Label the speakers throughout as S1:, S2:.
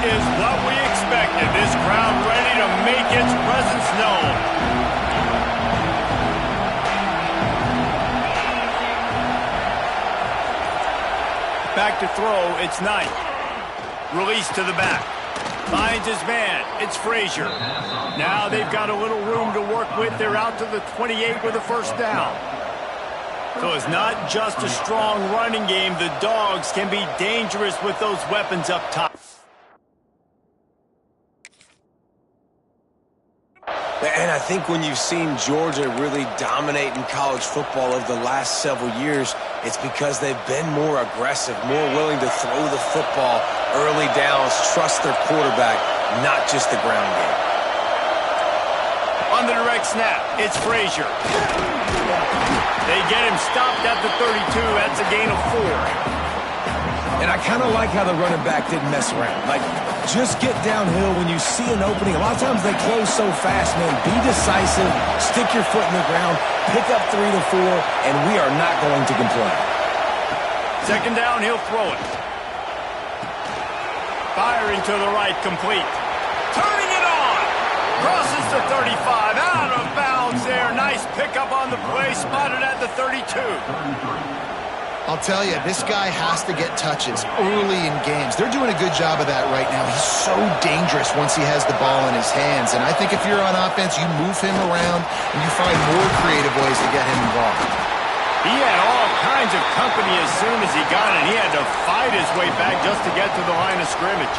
S1: is what we expected. This crowd ready to make its presence known. Back to throw, it's Knight. Release to the back. Finds his man. It's Frazier. Now they've got a little room to work with. They're out to the 28 with a first down. So it's not just a strong running game. The Dogs can be dangerous with those weapons up top.
S2: And I think when you've seen Georgia really dominate in college football over the last several years, it's because they've been more aggressive, more willing to throw the football early downs, trust their quarterback, not just the ground game.
S1: On the direct snap, it's Frazier. They get him stopped at the 32. That's a gain of 4.
S2: And I kind of like how the running back didn't mess around. Like, just get downhill when you see an opening. A lot of times they close so fast, man. Be decisive, stick your foot in the ground, pick up 3 to 4, and we are not going to complain.
S1: Second down, he'll throw it. Firing to the right, complete. Turning it on. Crosses the 35, out of bounds there. Nice pickup on the play, spotted at the 32.
S3: I'll tell you, this guy has to get touches early in games. They're doing a good job of that right now. He's so dangerous once he has the ball in his hands. And I think if you're on offense, you move him around and you find more creative ways to get him involved.
S1: He had all kinds of company as soon as he got it. He had to fight his way back just to get to the line of scrimmage.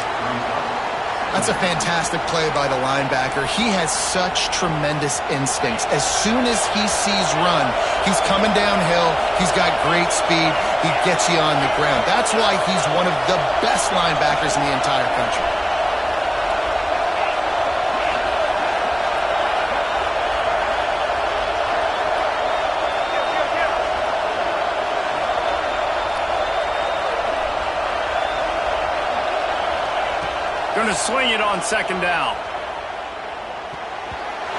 S3: That's a fantastic play by the linebacker. He has such tremendous instincts. As soon as he sees run, he's coming downhill. He's got great speed. He gets you on the ground. That's why he's one of the best linebackers in the entire country.
S1: Going to swing it on second down.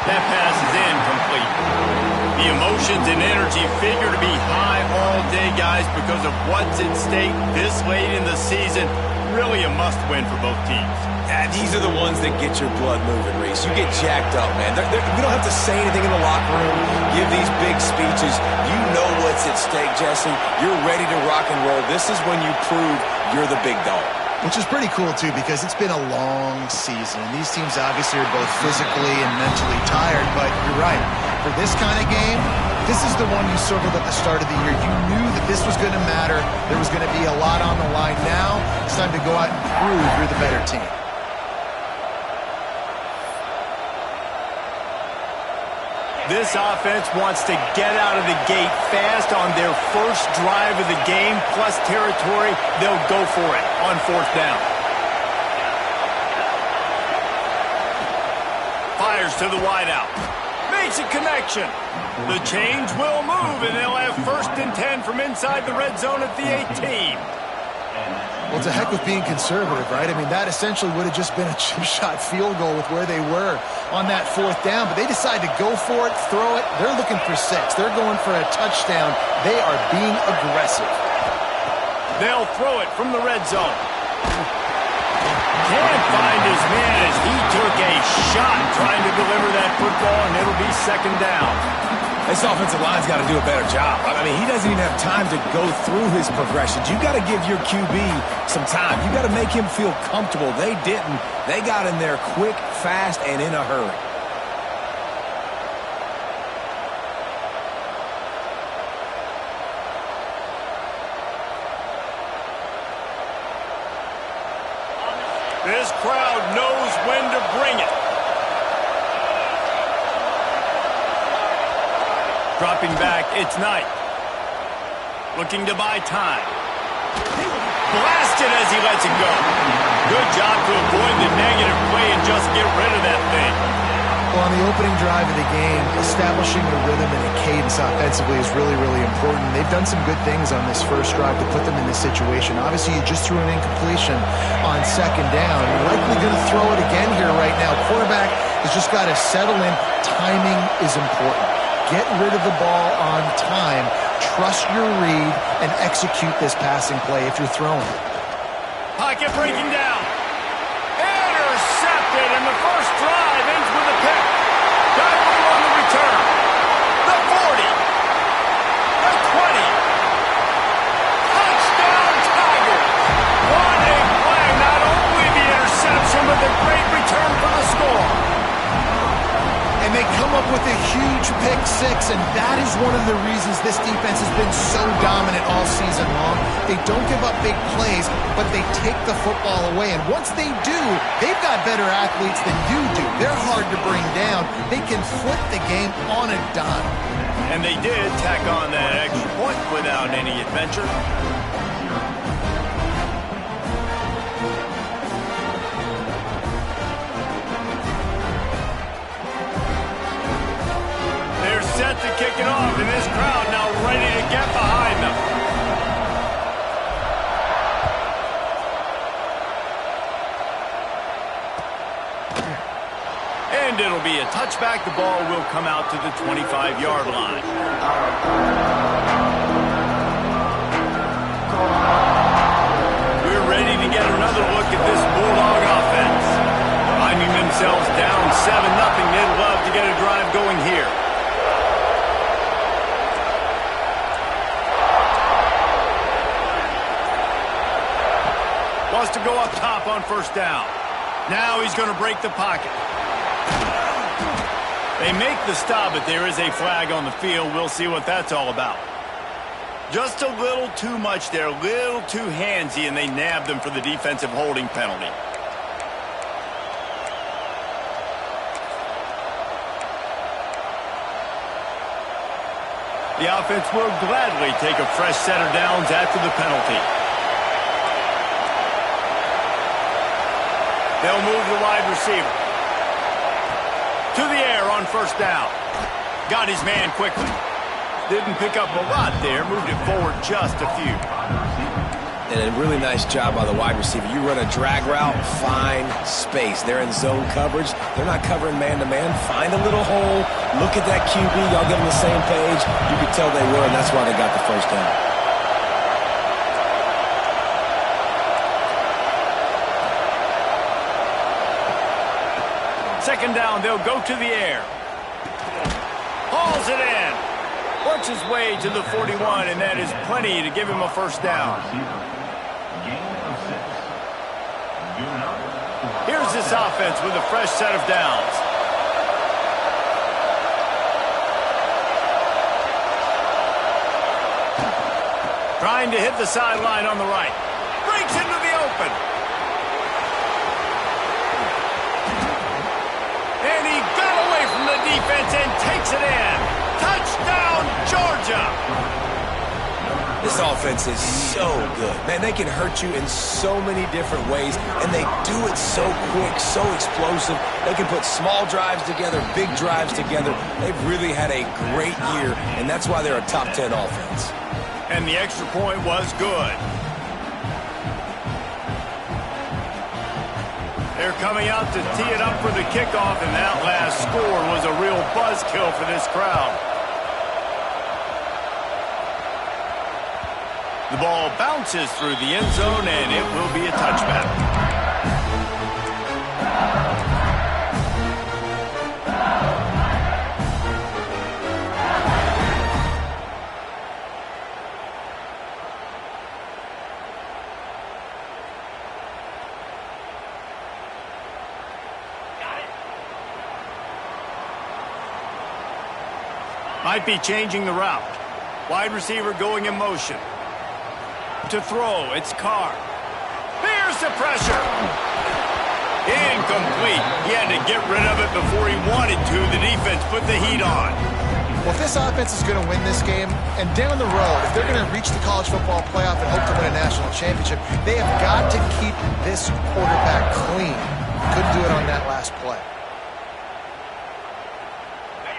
S1: That pass is incomplete. The emotions and energy figure to be high all day, guys, because of what's at stake this late in the season. Really a must-win for both teams.
S2: Yeah, these are the ones that get your blood moving, Reese. You get jacked up, man. We don't have to say anything in the locker room, give these big speeches. You know what's at stake, Jesse. You're ready to rock and roll. This is when you prove you're the big dog.
S3: Which is pretty cool, too, because it's been a long season. These teams obviously are both physically and mentally tired, but you're right. For this kind of game, this is the one you circled at the start of the year. You knew that this was going to matter. There was going to be a lot on the line. Now it's time to go out and prove you're the better team.
S1: This offense wants to get out of the gate fast on their first drive of the game, plus territory. They'll go for it on fourth down. Fires to the wideout. Makes a connection. The change will move, and they'll have first and 10 from inside the red zone at the 18.
S3: Well, to heck with being conservative, right? I mean, that essentially would have just been a chip shot field goal with where they were on that fourth down. But they decided to go for it, throw it. They're looking for 6. They're going for a touchdown. They are being aggressive.
S1: They'll throw it from the red zone. Can't find his man as he took a shot trying to deliver that football, and it'll be second down.
S2: This offensive line's got to do a better job. I mean, he doesn't even have time to go through his progressions. You got to give your QB some time. You got to make him feel comfortable. They didn't. They got in there quick, fast, and in a hurry.
S1: This crowd knows when to bring it. Dropping back, it's Knight. Looking to buy time. Blasted as he lets it go. Good job to avoid the negative play and just get rid of that thing.
S3: Well, on the opening drive of the game, establishing a rhythm and a cadence offensively is really, really important. They've done some good things on this first drive to put them in this situation. Obviously, you just threw an incompletion on second down. You're likely going to throw it again here right now. Quarterback has just got to settle in. Timing is important. Get rid of the ball on time. Trust your read and execute this passing play if you're throwing.
S1: Pocket breaking down. and the first drive ends with a pick. Got it on the return. The 40. The 20. Touchdown, Tigers. What a play. Not only the interception, but the great return for the score.
S3: And they come up with a huge pick six, and that is one of the reasons this defense has been so dominant all season long. They don't give up big plays, but they take the football away. And once they do, they've got better athletes than you do. They're hard to bring down. They can flip the game on a dime.
S1: And they did tack on that extra point without any adventure. Set to kick it off, and this crowd now ready to get behind them. And it'll be a touchback. The ball will come out to the 25-yard line. We're ready to get another look at this Bulldog offense. Finding themselves down 7-0, they'd love to get a drive going here. Wants to go up top on first down. Now he's going to break the pocket. They make the stop, but there is a flag on the field. We'll see what that's all about. Just a little too much there, a little too handsy, and they nabbed them for the defensive holding penalty. The offense will gladly take a fresh set of downs after the penalty. They'll move the wide receiver. To the air on first down. Got his man quickly. Didn't pick up a lot there. Moved it forward just a few.
S2: And a really nice job by the wide receiver. You run a drag route, find space. They're in zone coverage. They're not covering man-to-man. Find a little hole. Look at that QB. Y'all get on the same page. You could tell they were, and that's why they got the first down.
S1: Second down, they'll go to the air. Hauls it in. Works his way to the 41, and that is plenty to give him a first down. Here's this offense with a fresh set of downs. Trying to hit the sideline on the right. Breaks into the open. And he got away from the defense and takes it in. Touchdown, Georgia!
S2: This offense is so good. Man, they can hurt you in so many different ways, and they do it so quick, so explosive. They can put small drives together, big drives together. They've really had a great year, and that's why they're a top 10 offense.
S1: And the extra point was good. They're coming out to tee it up for the kickoff, and that last score was a real buzzkill for this crowd. The ball bounces through the end zone, and it will be a touchback. Might be changing the route. Wide receiver going in motion. To throw, it's Carr. There's the pressure. Incomplete. He had to get rid of it before he wanted to. The defense put the heat on.
S3: Well, if this offense is going to win this game, and down the road, if they're going to reach the college football playoff and hope to win a national championship, they have got to keep this quarterback clean. Couldn't do it on that last play.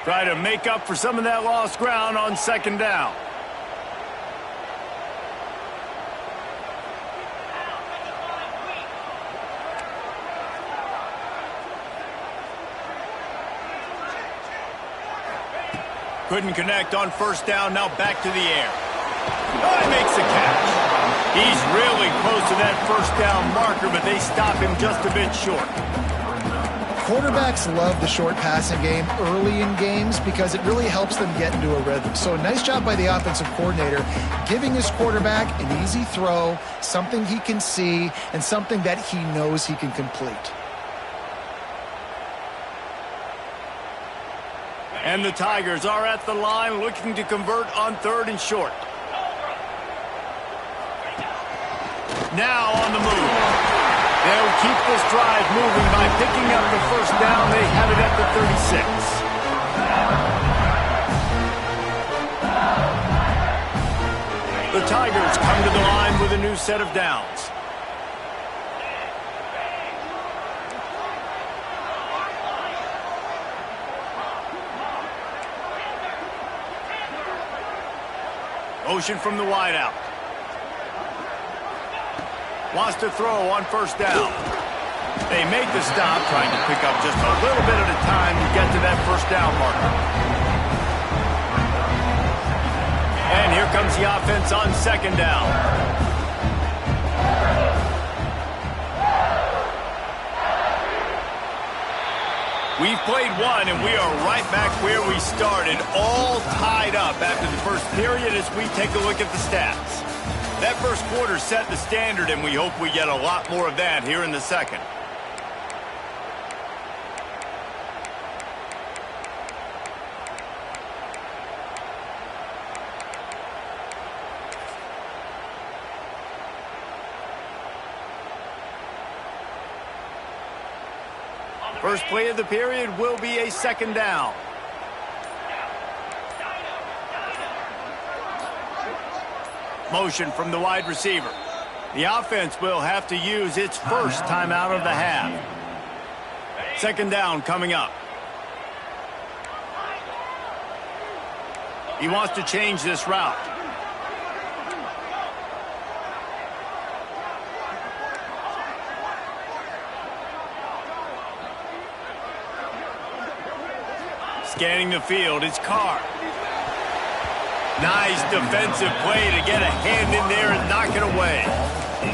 S1: Try to make up for some of that lost ground on second down. Couldn't connect on first down, now back to the air. Oh, he makes the catch. He's really close to that first down marker, but they stop him just a bit short.
S3: Quarterbacks love the short passing game early in games because it really helps them get into a rhythm. So nice job by the offensive coordinator giving his quarterback an easy throw, something he can see, and something that he knows he can complete.
S1: And the Tigers are at the line looking to convert on 3rd and short. Now on the move. They'll keep this drive moving by picking up the first down. They have it at the 36. The Tigers come to the line with a new set of downs. Motion from the wideout. Wants to throw on 1st down. They make the stop, trying to pick up just a little bit at a time to get to that 1st down marker. And here comes the offense on 2nd down. We've played one, and we are right back where we started, all tied up after the first period as we take a look at the stats. That first quarter set the standard, and we hope we get a lot more of that here in the second. First play of the period will be a 2nd down. Motion from the wide receiver. The offense will have to use its first timeout of the half. 2nd down coming up. He wants to change this route. Scanning the field, it's Carr. Nice defensive play to get a hand in there and knock it away.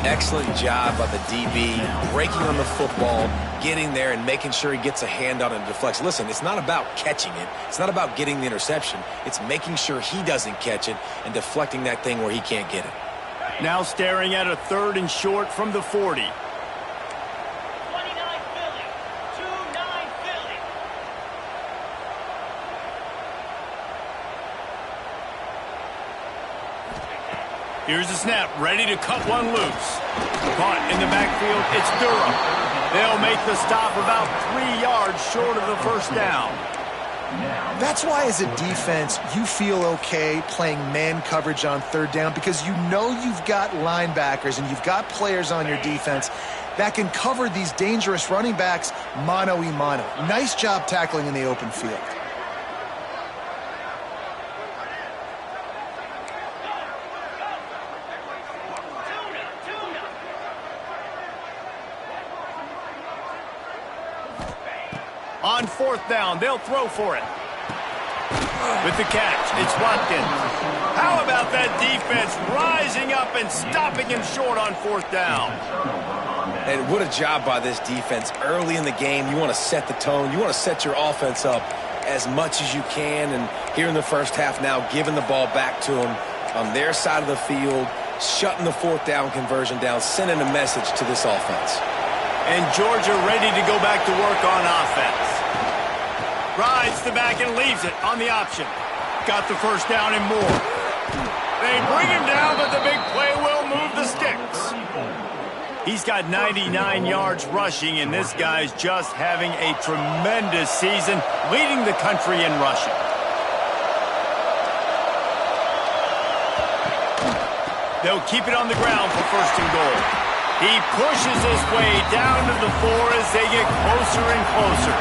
S2: Excellent job by the DB, breaking on the football, getting there and making sure he gets a hand on it and deflects. Listen, it's not about catching it. It's not about getting the interception. It's making sure he doesn't catch it and deflecting that thing where he can't get it.
S1: Now staring at a 3rd and short from the 40. Here's the snap, ready to cut one loose. Caught in the backfield, it's Durham. They'll make the stop about 3 yards short of the 1st down.
S3: That's why as a defense, you feel okay playing man coverage on 3rd down because you know you've got linebackers and you've got players on your defense that can cover these dangerous running backs mano-a-mano. Nice job tackling in the open field.
S1: On 4th down, they'll throw for it. With the catch, it's Watkins. How about that defense rising up and stopping him short on 4th down?
S2: And what a job by this defense. Early in the game, you want to set the tone. You want to set your offense up as much as you can. And here in the first half now, giving the ball back to them on their side of the field, shutting the 4th down conversion down, sending a message to this offense.
S1: And Georgia ready to go back to work on offense. Rides the back and leaves it on the option. Got the 1st down and more. They bring him down, but the big play will move the sticks. He's got 99 yards rushing, and this guy's just having a tremendous season, leading the country in rushing. They'll keep it on the ground for 1st and goal. He pushes his way down to the 4 as they get closer and closer.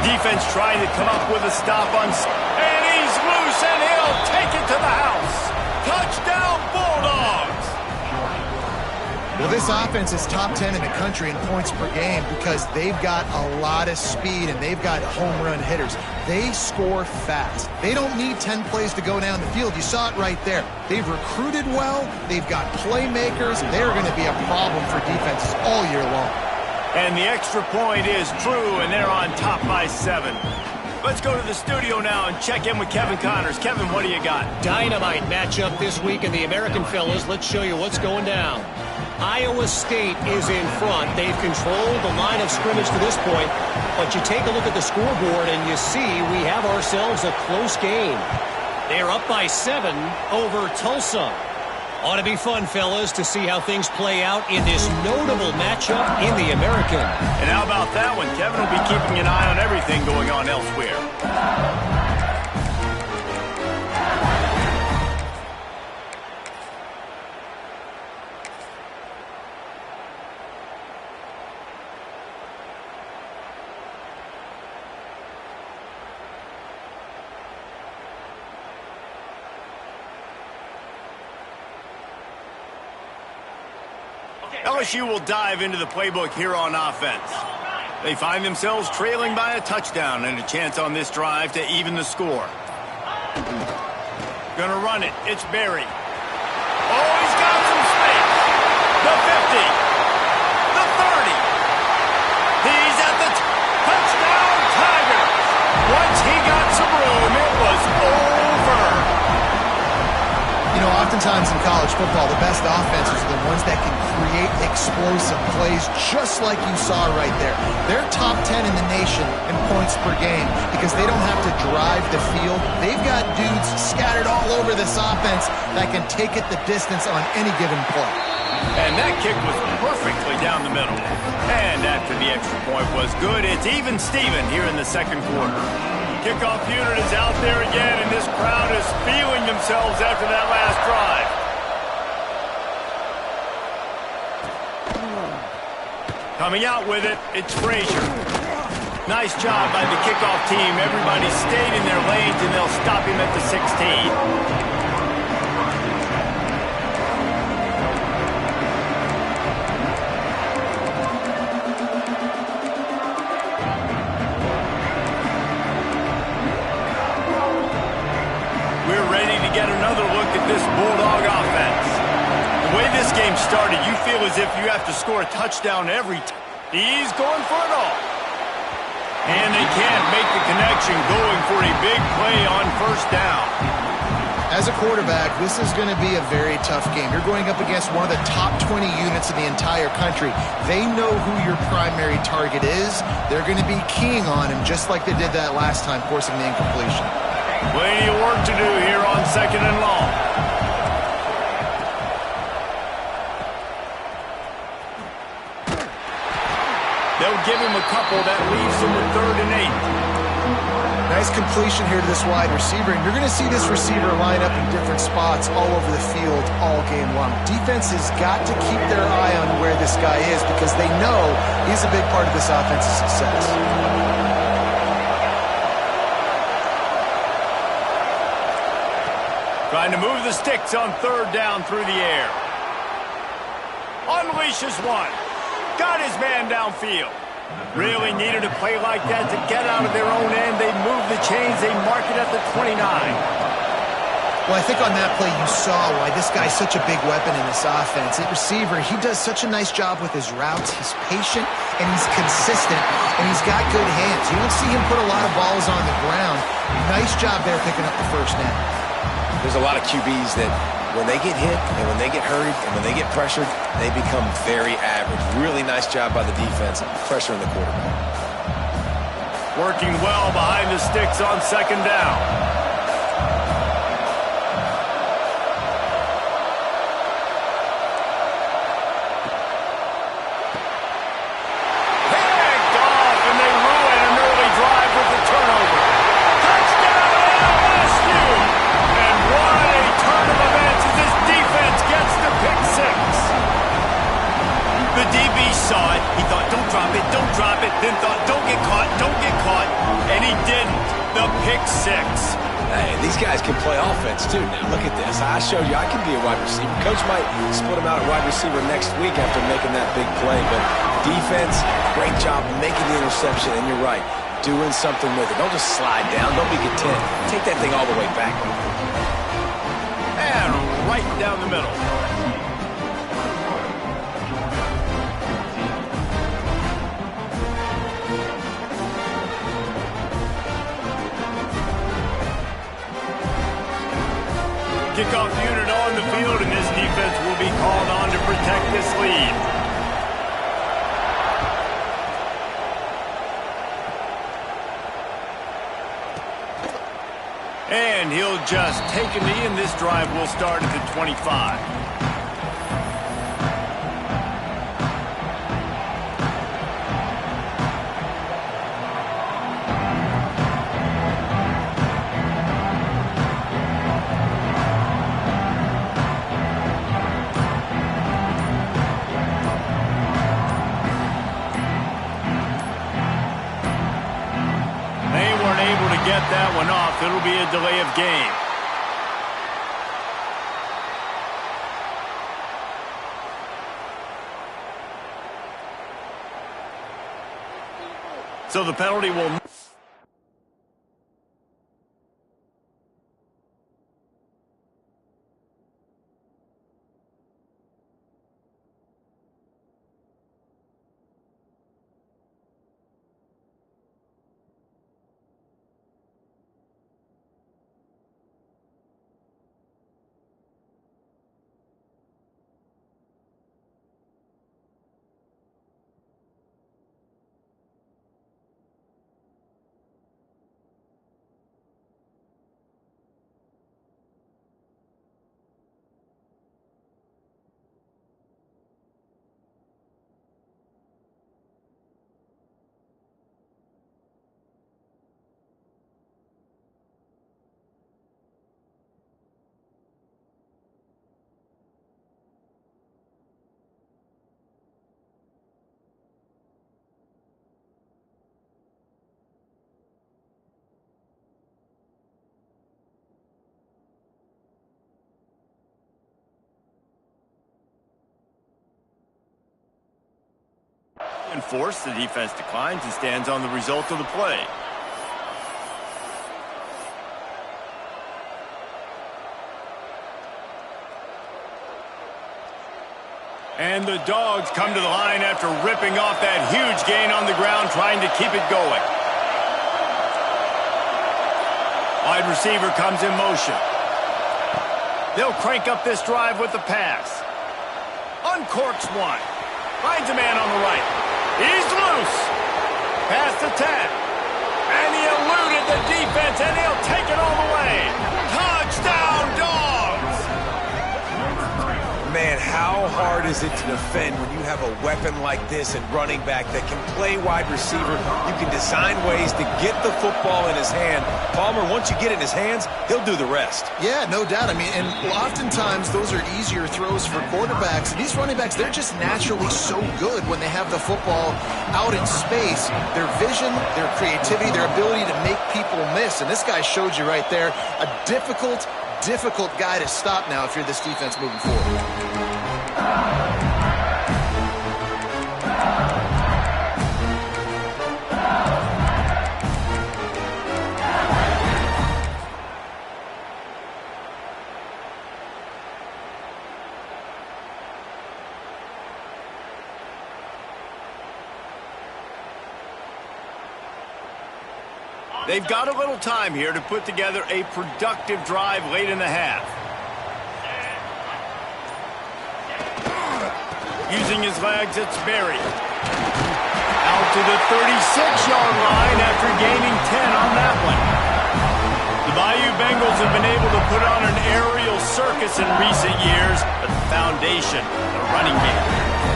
S1: Defense trying to come up with a stop on... And he's loose, and he'll take it to the house. Touchdown, Bulldogs!
S3: Well, this offense is top 10 in the country in points per game because they've got a lot of speed and they've got home run hitters. They score fast. They don't need 10 plays to go down the field. You saw it right there. They've recruited well. They've got playmakers. They're going to be a problem for defenses all year long.
S1: And the extra point is true, and they're on top by 7. Let's go to the studio now and check in with Kevin Connors. Kevin, what do you got?
S4: Dynamite matchup this week in the American, fellas. Let's show you what's going down. Iowa State is in front. They've controlled the line of scrimmage to this point. But you take a look at the scoreboard, and you see we have ourselves a close game. They're up by 7 over Tulsa. Ought to be fun, fellas, to see how things play out in this notable matchup in the American.
S1: And how about that one? Kevin will be keeping an eye on everything going on elsewhere. LSU will dive into the playbook here on offense. They find themselves trailing by a touchdown and a chance on this drive to even the score. Gonna run it. It's Berry. Oh, he's got some space. The 50. The 30. He's at the touchdown Tigers. Once he got some room, it was over.
S3: You know, oftentimes in college football, the best offenses are the ones that can create explosive plays just like you saw right there. They're top 10 in the nation in points per game because they don't have to drive the field. They've got dudes scattered all over this offense that can take it the distance on any given play.
S1: And that kick was perfectly down the middle. And after the extra point was good, it's even Steven here in the second quarter. Kickoff unit is out there again, and this crowd is feeling themselves after that last drive. Coming out with it, it's Frazier. Nice job by the kickoff team. Everybody stayed in their lanes, and they'll stop him at the 16. Get another look at this Bulldog offense. The way this game started, you feel as if you have to score a touchdown every time. He's going for it all. And they can't make the connection, going for a big play on first down.
S3: As a quarterback, this is going to be a very tough game. You're going up against one of the top 20 units in the entire country. They know who your primary target is. They're going to be keying on him just like they did that last time, forcing the incompletion.
S1: Plenty of work to do here on 2nd and long. They'll give him a couple. That leaves him with 3rd and 8.
S3: Nice completion here to this wide receiver. And you're going to see this receiver line up in different spots all over the field all game long. Defense has got to keep their eye on where this guy is because they know he's a big part of this offense's success.
S1: Trying to move the sticks on 3rd down through the air. Unleashes one. Got his man downfield. Really needed a play like that to get out of their own end. They move the chains. They mark it at the 29.
S3: Well, I think on that play you saw why this guy's such a big weapon in this offense. At receiver, he does such a nice job with his routes. He's patient, and he's consistent, and he's got good hands. You don't see him put a lot of balls on the ground. Nice job there picking up the first down.
S2: There's a lot of QBs that when they get hit and when they get hurried and when they get pressured, they become very average. Really nice job by the defense pressuring the quarterback.
S1: Working well behind the sticks on 2nd down. Then thought, don't get caught, and he didn't. The pick 6.
S2: Hey, these guys can play offense, too. Now, look at this. I showed you I can be a wide receiver. Coach might split him out at wide receiver next week after making that big play, but defense, great job making the interception, and you're right, doing something with it. Don't just slide down. Don't be content. Take that thing all the way back.
S1: And right down the middle. Kickoff unit on the field, and this defense will be called on to protect this lead. And he'll just take a knee, and this drive will start at the 25. Get that one off. It'll be a delay of game. So the penalty will... Enforced, the defense declines and stands on the result of the play. And the Dogs come to the line after ripping off that huge gain on the ground, trying to keep it going. Wide receiver comes in motion. They'll crank up this drive with the pass. Uncorks one. Finds a man on the right. He's loose. Past the 10. And he eluded the defense, and he'll take it all the way. Touchdown, Dogs!
S2: Man, how hard is it to defend when you have a weapon like this and running back that can play wide receiver? You can design ways to get the football in his hand. Palmer, once you get it in his hands, he'll do the rest.
S3: Yeah, no doubt. I mean, and oftentimes those are easier throws for quarterbacks. And these running backs, they're just naturally so good when they have the football out in space. Their vision, their creativity, their ability to make people miss. And this guy showed you right there, a difficult guy to stop now if you're this defense moving forward.
S1: They've got a little time here to put together a productive drive late in the half. Using his legs, it's Berry. Out to the 36-yard line after gaining 10 on that one. The Bayou Bengals have been able to put on an aerial circus in recent years, but the foundation, the running game.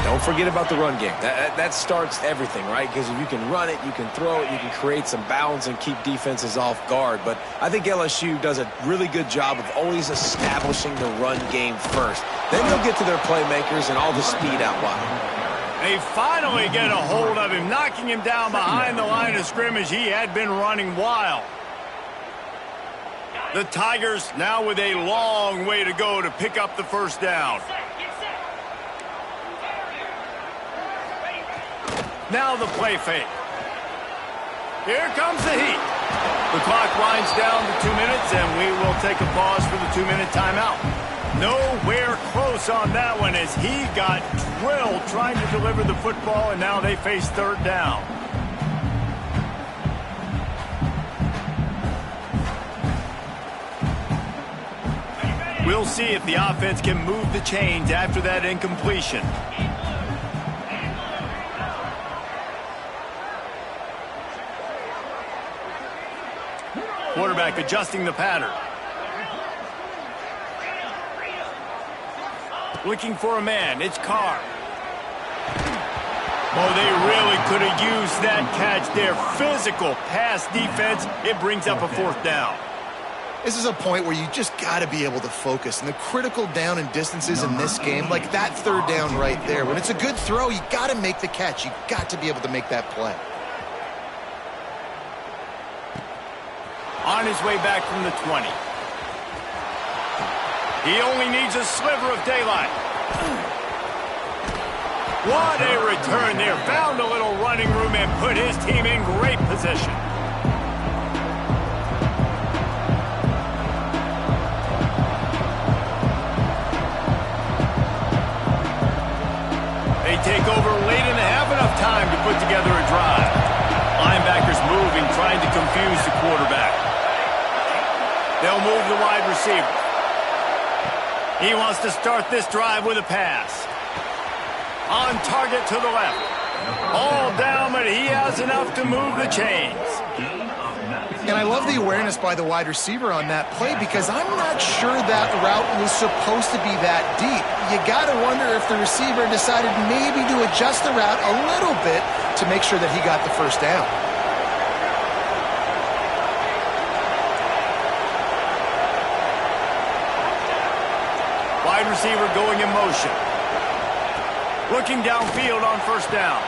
S2: Don't forget about the run game. That starts everything, right? Because if you can run it, you can throw it, you can create some balance and keep defenses off guard. But I think LSU does a really good job of always establishing the run game first. Then they'll get to their playmakers and all the speed out wide.
S1: They finally get a hold of him, knocking him down behind the line of scrimmage. He had been running wild. The Tigers now with a long way to go to pick up the first down. Now the play fake. Here comes the heat. The clock winds down to 2 minutes, and we will take a pause for the 2-minute timeout. Nowhere close on that one as he got drilled trying to deliver the football, and now they face third down. We'll see if the offense can move the chains after that incompletion. Quarterback adjusting the pattern. Looking for a man. It's Carr. Oh, they really could have used that catch there. Physical pass defense. It brings up a 4th down.
S3: This is a point where you just got to be able to focus. And the critical down and distances in this game, like that 3rd down right there, when it's a good throw, you got to make the catch. You got to be able to make that play.
S1: On his way back from the 20. He only needs a sliver of daylight. What a return there. Found a little running room and put his team in great position. They take over late in the half, enough time to put together a drive. Linebackers moving, trying to confuse the quarterback. They'll move the wide receiver. He wants to start this drive with a pass. On target to the left. All down, but he has enough to move the chains.
S3: And I love the awareness by the wide receiver on that play because I'm not sure that route was supposed to be that deep. You got to wonder if the receiver decided maybe to adjust the route a little bit to make sure that he got the 1st down.
S1: Wide receiver going in motion. Looking downfield on 1st down.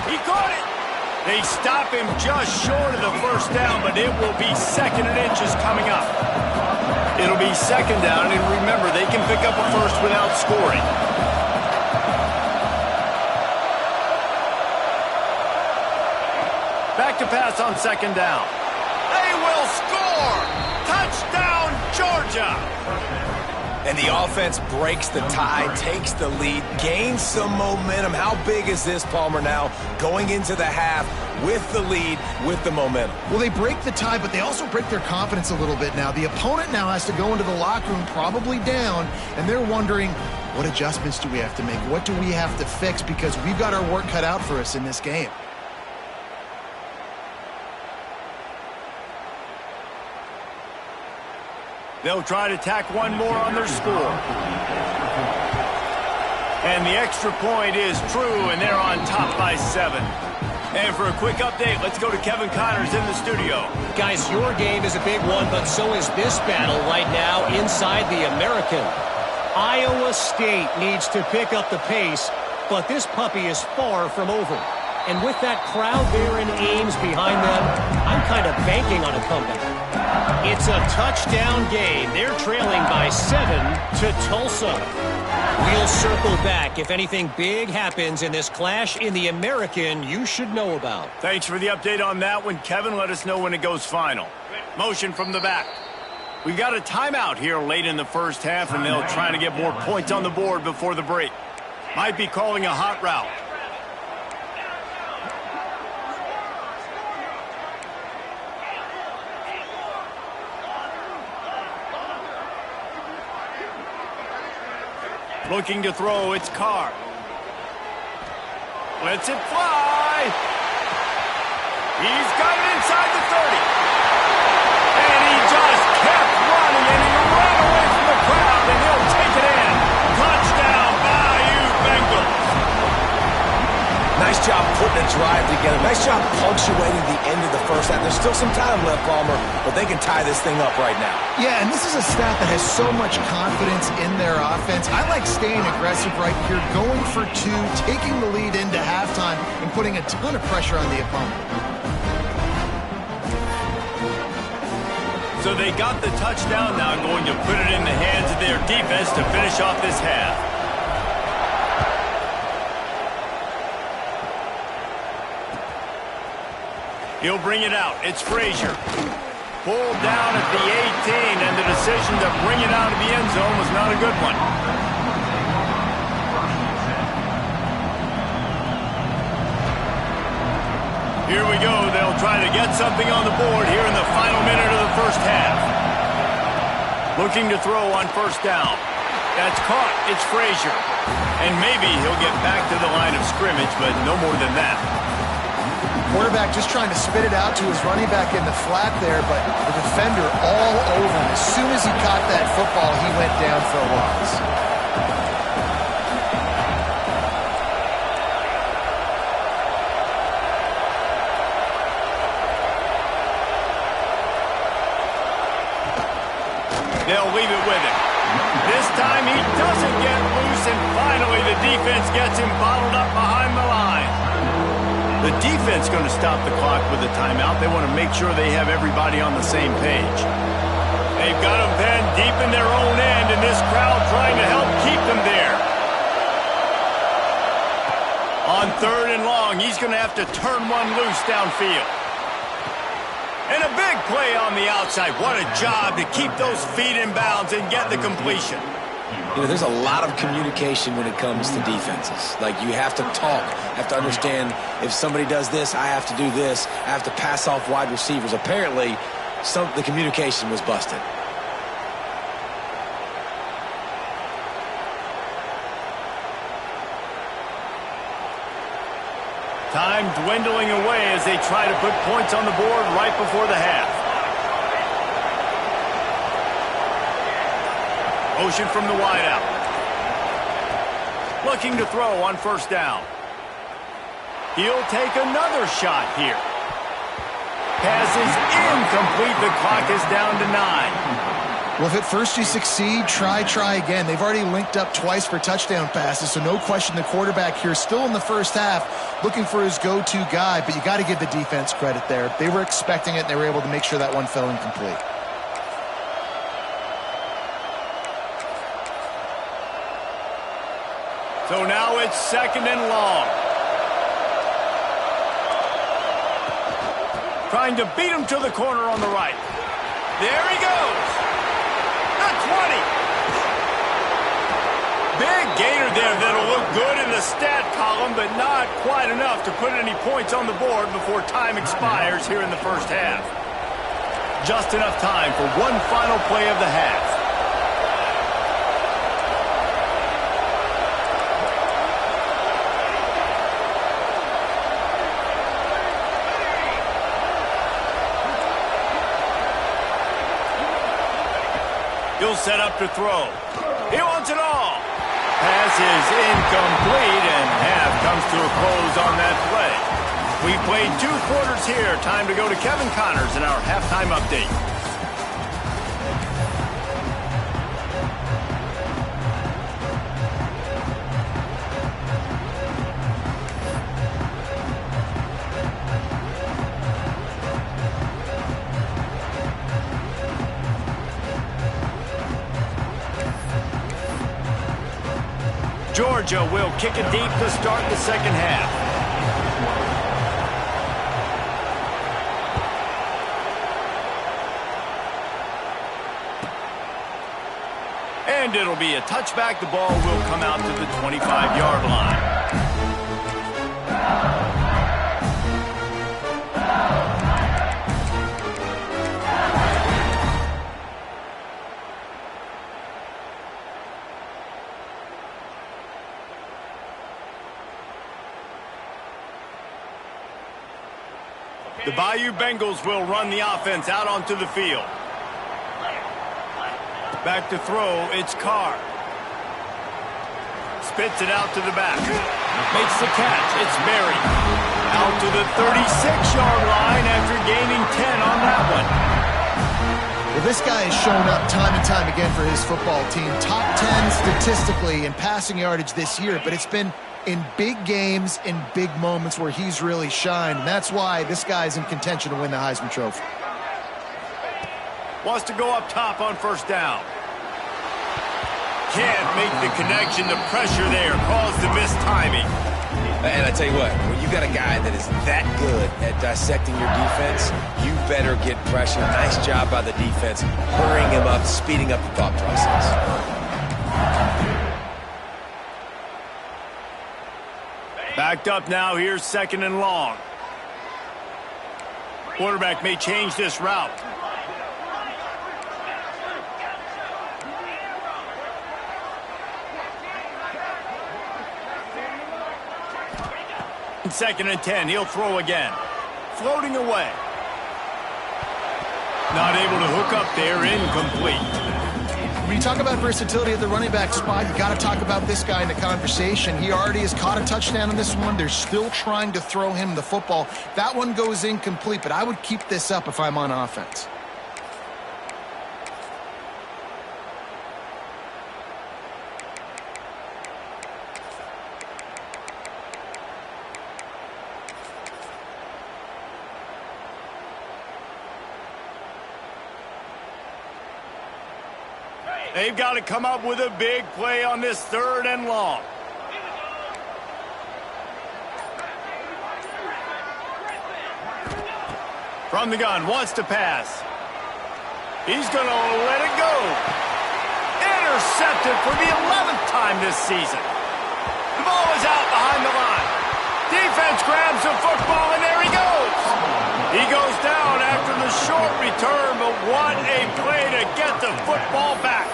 S1: He caught it. They stop him just short of the 1st down, but it will be 2nd and inches coming up. It'll be 2nd down, and remember, they can pick up a 1st without scoring. Back to pass on 2nd down. They will score! Touchdown, Georgia!
S2: And the offense breaks the tie, takes the lead, gains some momentum. How big is this, Palmer, now going into the half with the lead, with the momentum?
S3: Well, they break the tie, but they also break their confidence a little bit now. The opponent now has to go into the locker room probably down, and they're wondering, what adjustments do we have to make? What do we have to fix? Because we've got our work cut out for us in this game.
S1: They'll try to tack one more on their score. And the extra point is true, and they're on top by 7. And for a quick update, let's go to Kevin Connors in the studio.
S4: Guys, your game is a big one, but so is this battle right now inside the American. Iowa State needs to pick up the pace, but this puppy is far from over. And with that crowd there in Ames behind them, I'm kind of banking on a comeback. It's a touchdown game. They're trailing by 7 to Tulsa. We'll circle back if anything big happens in this clash in the American you should know about.
S1: Thanks for the update on that one, Kevin. Let us know when it goes final. Motion from the back. We got a timeout here late in the 1st half, and they'll try to get more points on the board before the break. Might be calling a hot route. Looking to throw, it's Carr. Lets it fly. He's got it inside the 30. And he just kept running, and he ran away from the crowd, and he'll take it in. Touchdown, Bayou Bengals.
S2: Nice job putting a drive together. Nice job punctuating the end of the 1st half. There's still some time left, Palmer, but they can tie this thing up right now.
S3: Yeah, and this is a staff that has so much confidence in their offense. I like staying aggressive right here, going for 2, taking the lead into halftime, and putting a ton of pressure on the opponent.
S1: So they got the touchdown, now going to put it in the hands of their defense to finish off this half. He'll bring it out. It's Frazier. Pulled down at the 18, and the decision to bring it out of the end zone was not a good one. Here we go. They'll try to get something on the board here in the final minute of the 1st half. Looking to throw on first down. That's caught. It's Frazier. And maybe he'll get back to the line of scrimmage, but no more than that.
S3: Quarterback just trying to spit it out to his running back in the flat there, but the defender all over him. As soon as he caught that football, he went down for a loss.
S1: They'll leave it with him. This time he doesn't get loose, and finally the defense gets him bottled up behind the line. The defense going to stop the clock with a timeout. They want to make sure they have everybody on the same page. They've got them pinned deep in their own end, and this crowd trying to help keep them there. On 3rd and long, he's going to have to turn one loose downfield. And a big play on the outside. What a job to keep those feet in bounds and get the completion.
S2: You know, there's a lot of communication when it comes to defenses. Like, you have to talk, have to understand if somebody does this, I have to do this. I have to pass off wide receivers. Apparently, the communication was busted.
S1: Time dwindling away as they try to put points on the board right before the half. Motion from the wideout. Looking to throw on first down. He'll take another shot here. Pass is incomplete. The clock is down to 9.
S3: Well, if at first you succeed, try again. They've already linked up twice for touchdown passes, so no question the quarterback here still in the first half looking for his go-to guy, but you got to give the defense credit there. They were expecting it, and they were able to make sure that one fell incomplete.
S1: So now it's 2nd and long. Trying to beat him to the corner on the right. There he goes. The 20. Big gainer there that'll look good in the stat column, but not quite enough to put any points on the board before time expires here in the first half. Just enough time for one final play of the half. He'll set up to throw. He wants it all. Pass is incomplete, and half comes to a close on that play. We've played 2 quarters here. Time to go to Kevin Connors in our halftime update. Georgia will kick it deep to start the second half. And it'll be a touchback. The ball will come out to the 25-yard line. The Bayou Bengals will run the offense out onto the field. Back to throw, it's Carr. Spits it out to the back. Makes the catch, it's Berry. Out to the 36-yard line after gaining 10 on that one.
S3: Well, this guy has shown up time and time again for his football team. Top 10 statistically in passing yardage this year, but it's been in big games, in big moments where he's really shined. And that's why this guy's in contention to win the Heisman Trophy.
S1: Wants to go up top on first down. Can't make the connection. The pressure there caused the mistiming.
S2: And I tell you what, when you got a guy that is that good at dissecting your defense, you better get pressure. Nice job by the defense, hurrying him up, speeding up the thought process.
S1: Backed up now, here's 2nd and long. Quarterback may change this route. Second and 10, he'll throw again. Floating away. Not able to hook up there, incomplete.
S3: When you talk about versatility at the running back spot, you got to talk about this guy in the conversation. He already has caught a touchdown on this one. They're still trying to throw him the football. That one goes incomplete, but I would keep this up if I'm on offense.
S1: They've got to come up with a big play on this 3rd and long. From the gun, wants to pass. He's going to let it go. Intercepted for the 11th time this season. The ball is out behind the line. Defense grabs the football, and there he goes. He goes down after the short return, but what a play to get the football back.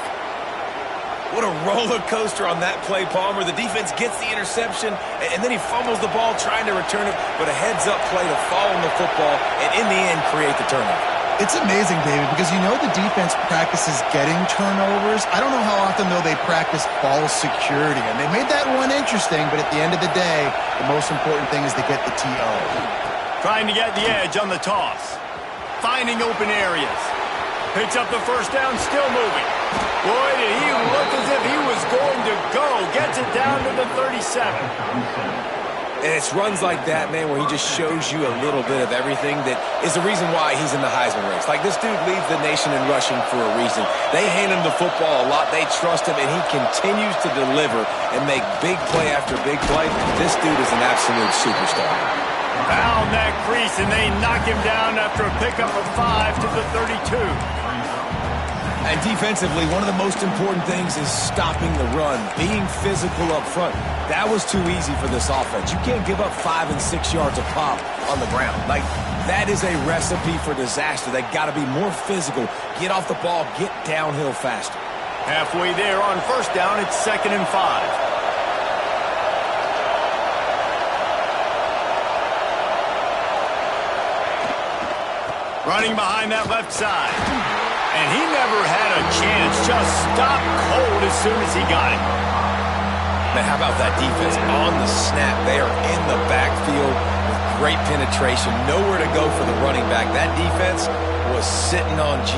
S2: What a roller coaster on that play, Palmer. The defense gets the interception, and then he fumbles the ball trying to return it, but a heads-up play to fall on the football, and in the end, create the turnover.
S3: It's amazing, David, because you know the defense practices getting turnovers. I don't know how often, though, they practice ball security, and they made that one interesting, but at the end of the day, the most important thing is to get the TO.
S1: Trying to get the edge on the toss. Finding open areas. Picks up the first down, still moving. Boy, did he look as if he was going to go. Gets it down to the 37.
S2: And it's runs like that, man, where he just shows you a little bit of everything that is the reason why he's in the Heisman race. Like, this dude leads the nation in rushing for a reason. They hand him the football a lot. They trust him, and he continues to deliver and make big play after big play. This dude is an absolute superstar.
S1: Found that crease, and they knock him down after a pickup of 5 to the 32.
S2: And defensively, one of the most important things is stopping the run, being physical up front. That was too easy for this offense. You can't give up 5 and 6 yards a pop on the ground. Like, that is a recipe for disaster. They got to be more physical, get off the ball, get downhill faster.
S1: Halfway there on first down, it's 2nd and 5. Running behind that left side. And he never had a chance. Just stopped cold as soon as he got it.
S2: Man, how about that defense on the snap? They are in the backfield with great penetration. Nowhere to go for the running back. That defense was sitting on G,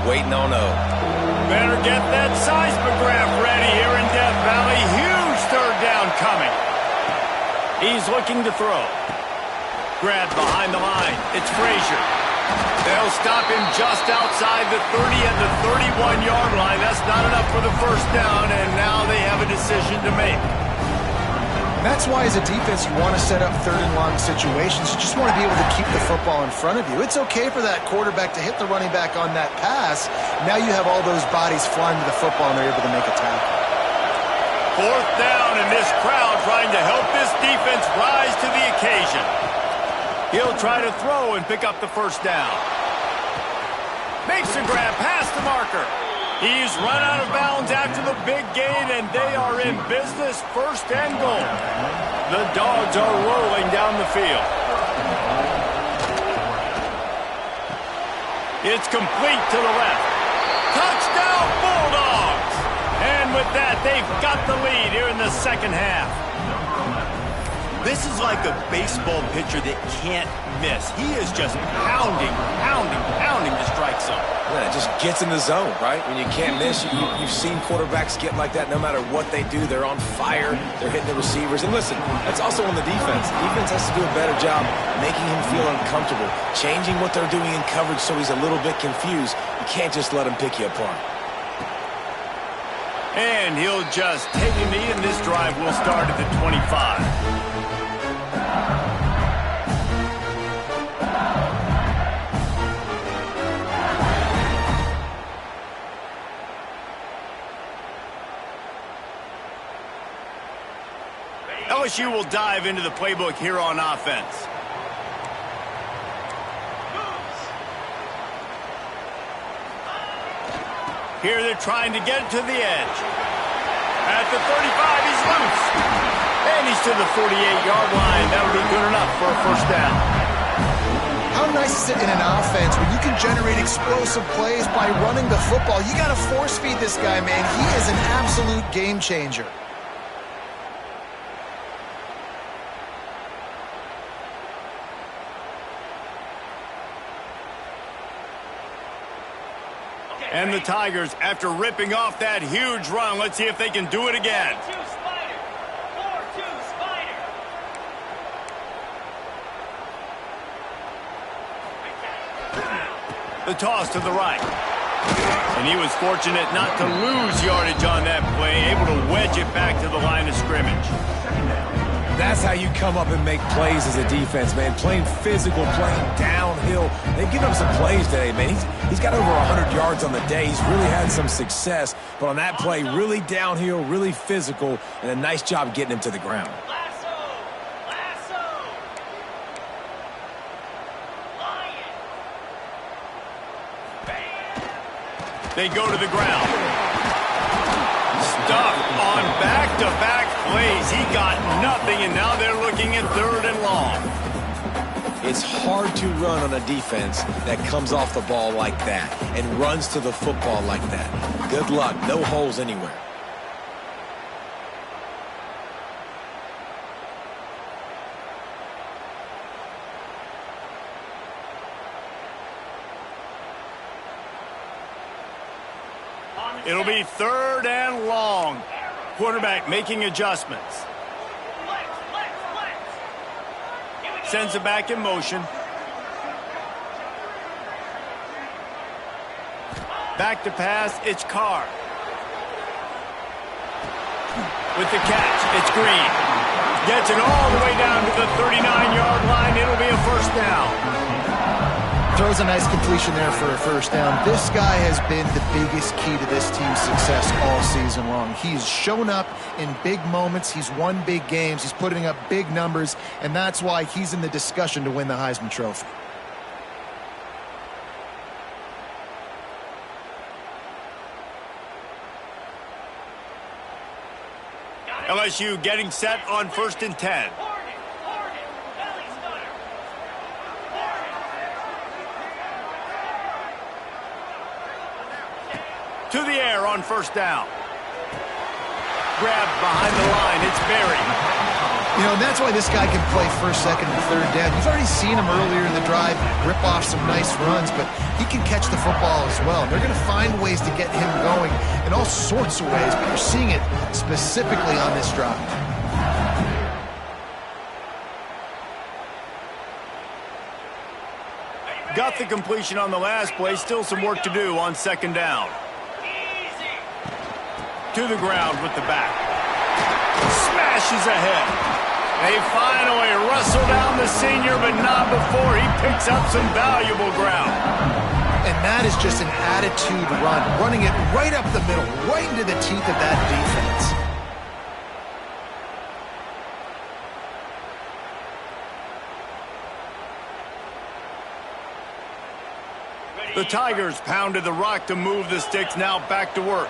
S2: waiting on O.
S1: Better get that seismograph ready here in Death Valley. Huge 3rd down coming. He's looking to throw. Grabbed behind the line. It's Frazier. They'll stop him just outside the 30 and the 31-yard line. That's not enough for the first down, and now they have a decision to make.
S3: That's why, as a defense, you want to set up 3rd and long situations. You just want to be able to keep the football in front of you. It's okay for that quarterback to hit the running back on that pass. Now you have all those bodies flying to the football, and they're able to make a tackle.
S1: 4th down, and this crowd trying to help this defense rise to the occasion. He'll try to throw and pick up the first down. Makes a grab past the marker. He's run out of bounds after the big gain, and they are in business, 1st and goal. The Dogs are rolling down the field. It's complete to the left. Touchdown, Bulldogs! And with that, they've got the lead here in the second half. This is like a baseball pitcher that can't miss. He is just pounding the strike zone.
S2: Yeah, it just gets in the zone, right? When you can't miss, you've seen quarterbacks get like that no matter what they do. They're on fire. They're hitting the receivers. And listen, that's also on the defense. The defense has to do a better job making him feel uncomfortable, changing what they're doing in coverage so he's a little bit confused. You can't just let him pick you apart.
S1: And he'll just take a knee, and this drive will start at the 25. LSU will dive into the playbook here on offense. Here they're trying to get to the edge. At the 35, he's loose. And he's to the 48-yard line. That'll be good enough for a first down.
S3: How nice is it in an offense when you can generate explosive plays by running the football? You got to force feed this guy, man. He is an absolute game changer.
S1: And the Tigers, after ripping off that huge run, let's see if they can do it again.
S5: 4-2 Spider. 4-2 Spider.
S1: The toss to the right. And he was fortunate not to lose yardage on that play, able to wedge it back to the line of scrimmage.
S2: That's how you come up and make plays as a defense, man. Playing physical, playing downhill. They've given up some plays today, man. He's got over 100 yards on the day. He's really had some success. But on that play, really downhill, really physical, and a nice job getting him to the ground.
S5: Lasso. Lasso. Lion.
S1: They go to the ground. Stuffed on back-to-back plays. He got nothing, and now they're looking at 3rd and long.
S2: It's hard to run on a defense that comes off the ball like that and runs to the football like that. Good luck. No holes anywhere.
S1: It'll be 3rd and long. Quarterback making adjustments. Sends it back in motion. Back to pass, it's Carr. With the catch, it's Green. Gets it all the way down to the 39-yard line. It'll be a first down.
S3: Throws a nice completion there for a first down. This guy has been the biggest key to this team's success all season long. He's shown up in big moments. He's won big games. He's putting up big numbers, and that's why he's in the discussion to win the Heisman Trophy.
S1: LSU getting set on 1st and 10. To the air on first down. Grabbed behind the line. It's Berry.
S3: You know, that's why this guy can play 1st, 2nd, and 3rd down. You've already seen him earlier in the drive rip off some nice runs, but he can catch the football as well. They're going to find ways to get him going in all sorts of ways, but you're seeing it specifically on this drive.
S1: Got the completion on the last play. Still some work to do on 2nd down. To the ground with the back. Smashes ahead. They finally wrestle down the senior, but not before he picks up some valuable ground.
S3: And that is just an attitude run, running it right up the middle, right into the teeth of that defense.
S1: The Tigers pounded the rock to move the sticks, now back to work.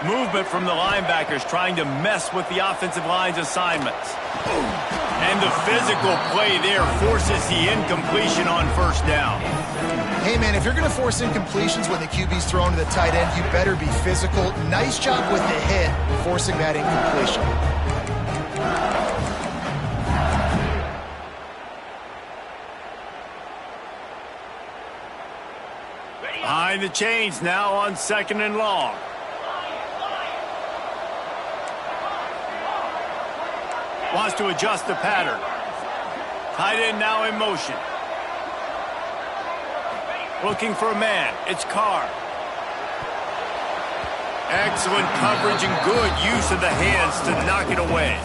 S1: Movement from the linebackers trying to mess with the offensive line's assignments. And the physical play there forces the incompletion on 1st down.
S3: Hey, man, if you're going to force incompletions when the QB's thrown to the tight end, you better be physical. Nice job with the hit, forcing that incompletion.
S1: Behind the chains now on 2nd and long. Wants to adjust the pattern. Tight end now in motion. Looking for a man. It's Carr. Excellent coverage and good use of the hands to knock it away.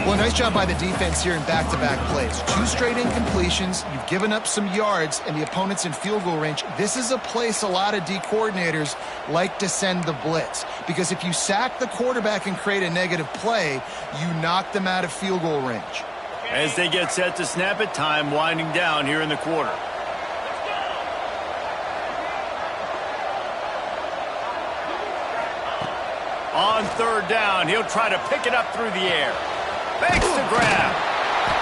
S3: Well, nice job by the defense here in back-to-back plays. 2 straight incompletions. You've given up some yards, and the opponent's in field goal range. This is a place a lot of D coordinators like to send the blitz, because if you sack the quarterback and create a negative play, you knock them out of field goal range.
S1: As they get set to snap it, time winding down here in the quarter. On third down, he'll try to pick it up through the air. Makes the grab.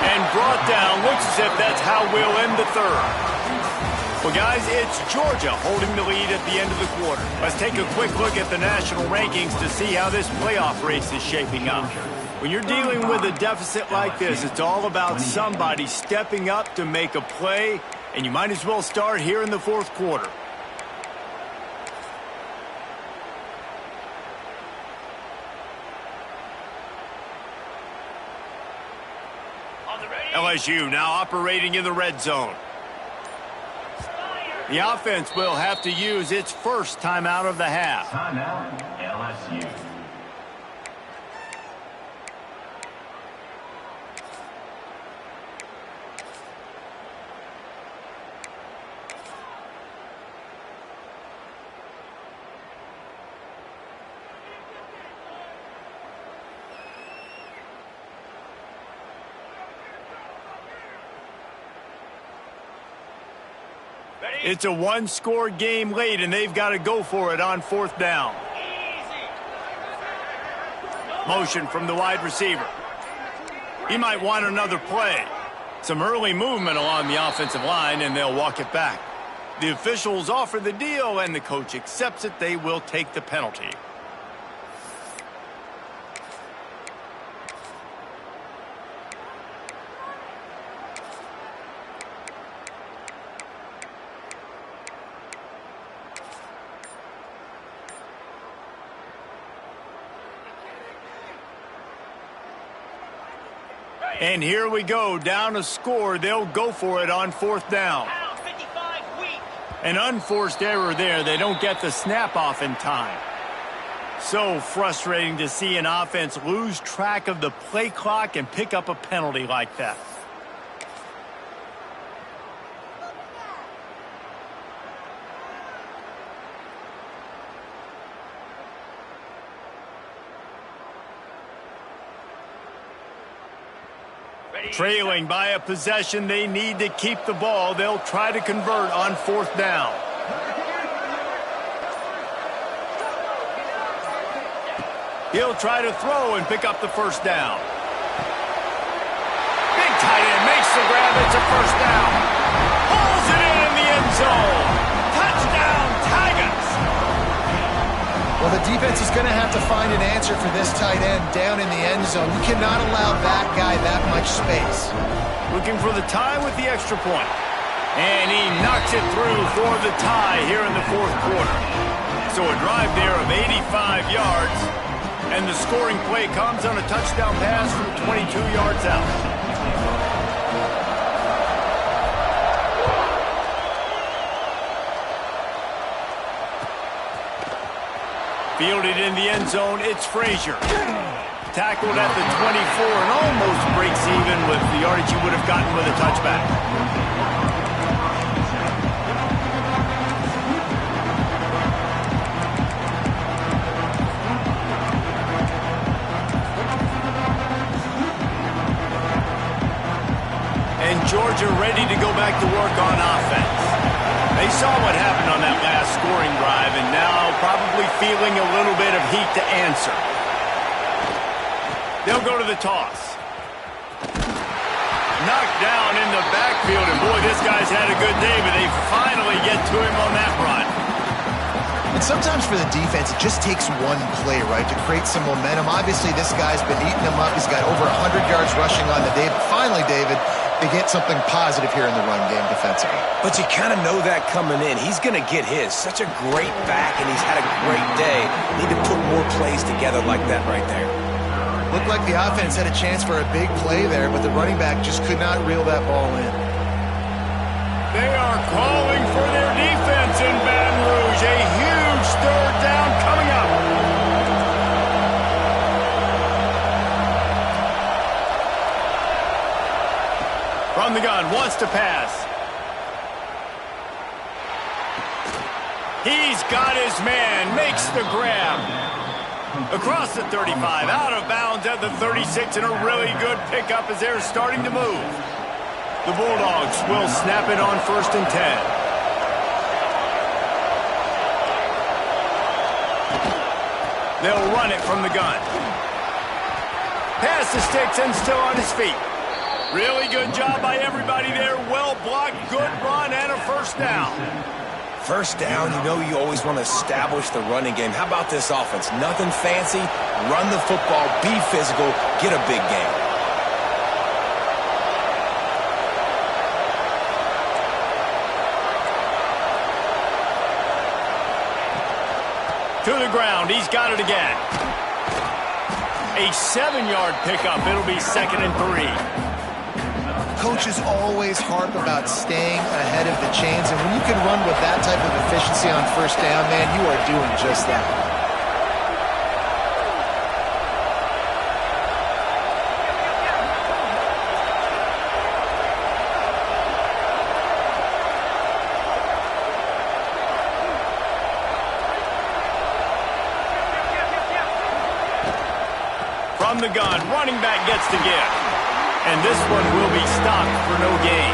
S1: And brought down. Looks as if that's how we'll end the third. Well, guys, it's Georgia holding the lead at the end of the quarter. Let's take a quick look at the national rankings to see how this playoff race is shaping up. When you're dealing with a deficit like this, it's all about somebody stepping up to make a play, and you might as well start here in the fourth quarter. LSU now operating in the red zone. The offense will have to use its first timeout of the half.
S6: Timeout, LSU.
S1: It's a one-score game late, and they've got to go for it on fourth down. Motion from the wide receiver. He might want another play. Some early movement along the offensive line, and they'll walk it back. The officials offer the deal, and the coach accepts it. They will take the penalty. And here we go, down a score. They'll go for it on fourth down. An unforced error there. They don't get the snap off in time. So frustrating to see an offense lose track of the play clock and pick up a penalty like that. Trailing by a possession, they need to keep the ball. They'll try to convert on fourth down. He'll try to throw and pick up the first down. Big tight end makes the grab. It's a first down. Pulls it in the end zone. Touchdown, Tigers.
S3: Well, the defense is going to have to find an answer for this tight end down in the end zone. You cannot allow that guy that much space.
S1: Looking for the tie with the extra point. And he knocks it through for the tie here in the fourth quarter. So a drive there of 85 yards. And the scoring play comes on a touchdown pass from 22 yards out. Fielded in the end zone, it's Frazier. Tackled at the 24 and almost breaks even with the yardage he would have gotten with a touchback. And Georgia ready to go back to work on offense. They saw what happened on that last scoring drive and now probably feeling a little bit of heat to answer. They'll go to the toss. Knocked down in the backfield, and boy, this guy's had a good day, but they finally get to him on that run.
S3: And sometimes for the defense, it just takes one play, right, to create some momentum. Obviously, this guy's been eating them up. He's got over 100 yards rushing on the day. But finally, David, they get something positive here in the run game defensively.
S2: But you kind of know that coming in. He's going to get his. Such a great back, and he's had a great day. Need to put more plays together like that right there.
S3: Looked like the offense had a chance for a big play there, but the running back just could not reel that ball in.
S1: They are calling for their defense in Baton Rouge. A huge third down coming up. From the gun, wants to pass. He's got his man, makes the grab. Across the 35, out of bounds at the 36, and a really good pickup as they're starting to move. The Bulldogs will snap it on 1st and 10. They'll run it from the gun. Pass the sticks and still on his feet. Really good job by everybody there. Well blocked, good run, and a first down.
S2: First down, you know you always want to establish the running game. How about this offense? Nothing fancy. Run the football, be physical, get a big gain.
S1: To the ground, he's got it again. A 7-yard pickup. It'll be 2nd and 3.
S3: Coaches always harp about staying ahead of the chains, and when you can run with that type of efficiency on first down, man, you are doing just that.
S1: From the gun, running back gets the give. And this one will be stopped for no gain.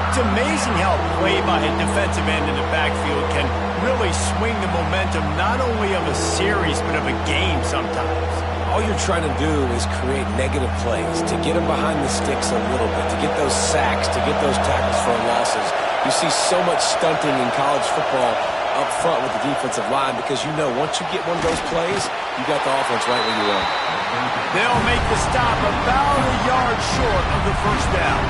S1: It's amazing how play by a defensive end in the backfield can really swing the momentum not only of a series but of a game sometimes.
S2: All you're trying to do is create negative plays, to get them behind the sticks a little bit, to get those sacks, to get those tackles for losses. You see so much stunting in college football up front with the defensive line because you know once you get one of those plays, you got the offense right where you want.
S1: They'll make the stop about a yard short of the first down.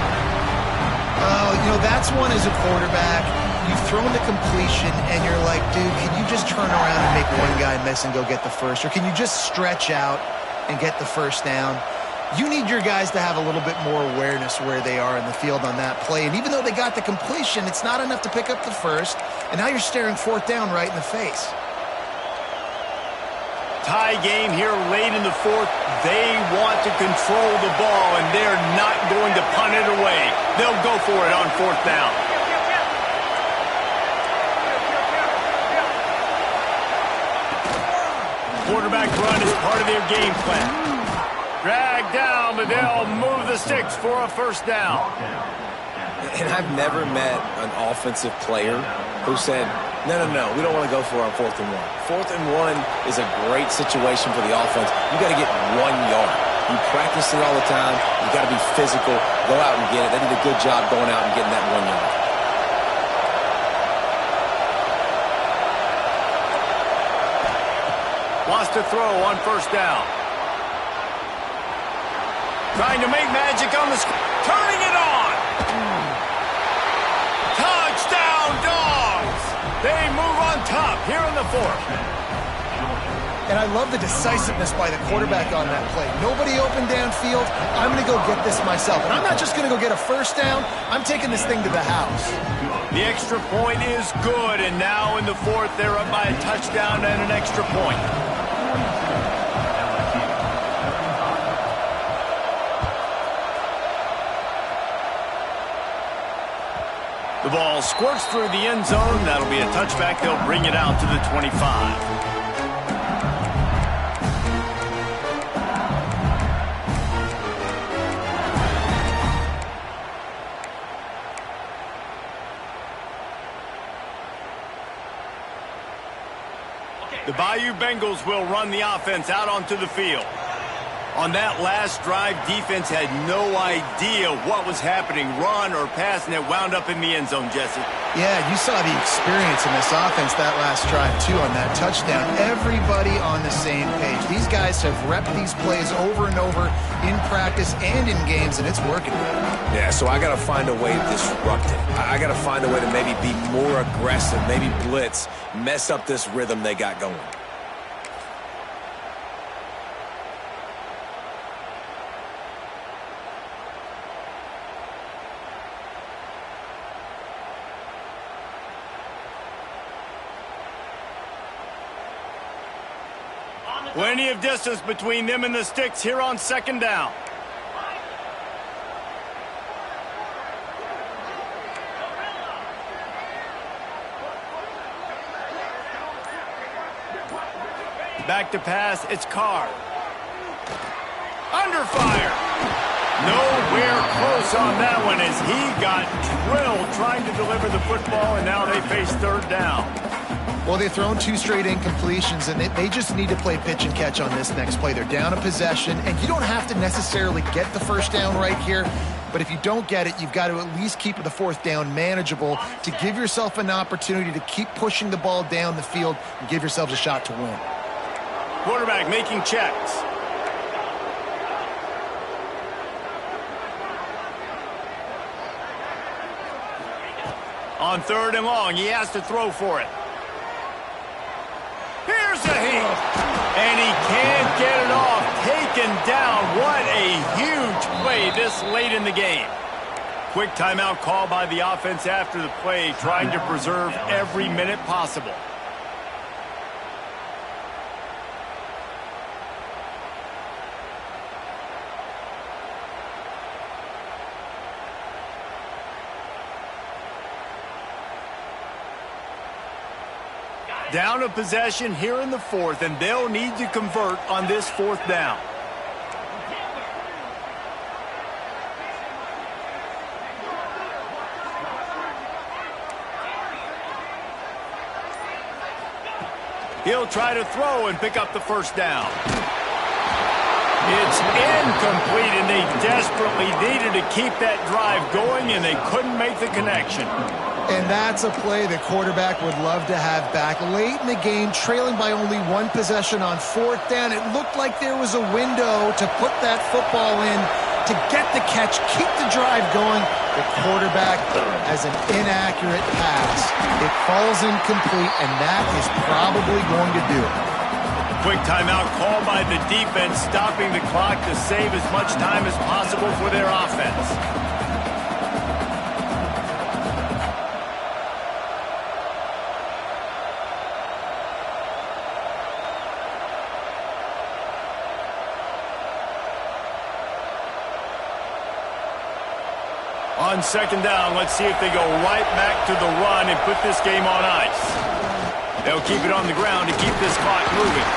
S3: Oh, you know, that's one as a quarterback. You've thrown the completion, and you're like, dude, can you just turn around and make one guy miss and go get the first? Or can you just stretch out and get the first down? You need your guys to have a little bit more awareness where they are in the field on that play. And even though they got the completion, it's not enough to pick up the first. And now you're staring 4th down right in the face.
S1: Tie game here late in the 4th. They want to control the ball, and they're not going to punt it away. They'll go for it on 4th down. Quarterback run is part of their game plan. Drag down, but they'll move the sticks for a first down.
S2: And I've never met an offensive player who said, no, we don't want to go for it on 4th and 1. 4th and 1 is a great situation for the offense. You got to get 1 yard. You practice it all the time. You got to be physical. Go out and get it. They did a good job going out and getting that 1 yard.
S1: Lost a throw on first down. Trying to make magic on the screen. Turning it on. Touchdown, Dogs. They move on top here in the 4th.
S3: And I love the decisiveness by the quarterback on that play. Nobody open downfield. I'm going to go get this myself. And I'm not just going to go get a first down. I'm taking this thing to the house.
S1: The extra point is good. And now in the 4th, they're up by a touchdown and an extra point. The ball squirts through the end zone. That'll be a touchback. They'll bring it out to the 25. The Bayou Bengals will run the offense out onto the field. On that last drive, defense had no idea what was happening, run or pass, and it wound up in the end zone, Jesse.
S3: Yeah, you saw the experience in this offense that last drive, too, on that touchdown. Everybody on the same page. These guys have repped these plays over and over in practice and in games, and it's working.
S2: Yeah, so I got to find a way to disrupt it. I got to find a way to maybe be more aggressive, maybe blitz, mess up this rhythm they got going.
S1: Plenty of distance between them and the sticks here on 2nd down. Back to pass, it's Carr. Under fire. Nowhere close on that one as he got drilled trying to deliver the football, and now they face 3rd down.
S3: Well, they've thrown 2 straight incompletions, and they just need to play pitch and catch on this next play. They're down a possession, and you don't have to necessarily get the first down right here, but if you don't get it, you've got to at least keep the 4th down manageable to give yourself an opportunity to keep pushing the ball down the field and give yourselves a shot to win.
S1: Quarterback making checks. On 3rd and long, he has to throw for it. Here's a hit. And he can't get it off. Taken down. What a huge play this late in the game. Quick timeout call by the offense after the play, trying to preserve every minute possible. Down a possession here in the 4th, and they'll need to convert on this 4th down. He'll try to throw and pick up the 1st down. It's incomplete, and they desperately needed to keep that drive going, and they couldn't make the connection.
S3: And that's a play the quarterback would love to have back. Late in the game, trailing by only 1 possession on 4th down, it looked like there was a window to put that football in, to get the catch, keep the drive going. The quarterback has an inaccurate pass. It falls incomplete, and that is probably going to do it.
S1: Quick timeout call by the defense, stopping the clock to save as much time as possible for their offense. On 2nd down, let's see if they go right back to the run and put this game on ice. They'll keep it on the ground to keep this clock moving.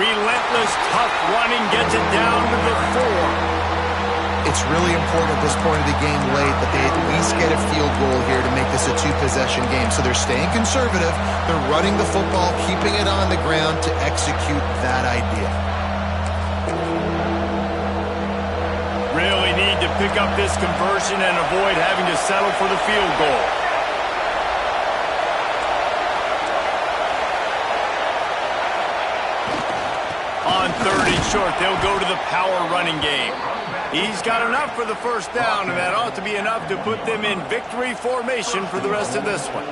S1: Relentless, tough running gets it down to the 4.
S3: It's really important at this point of the game late that they at least get a field goal here to make this a 2-possession game. So they're staying conservative. They're running the football, keeping it on the ground to execute that idea.
S1: Really need to pick up this conversion and avoid having to settle for the field goal. On 3rd and short, they'll go to the power running game. He's got enough for the 1st down, and that ought to be enough to put them in victory formation for the rest of this one.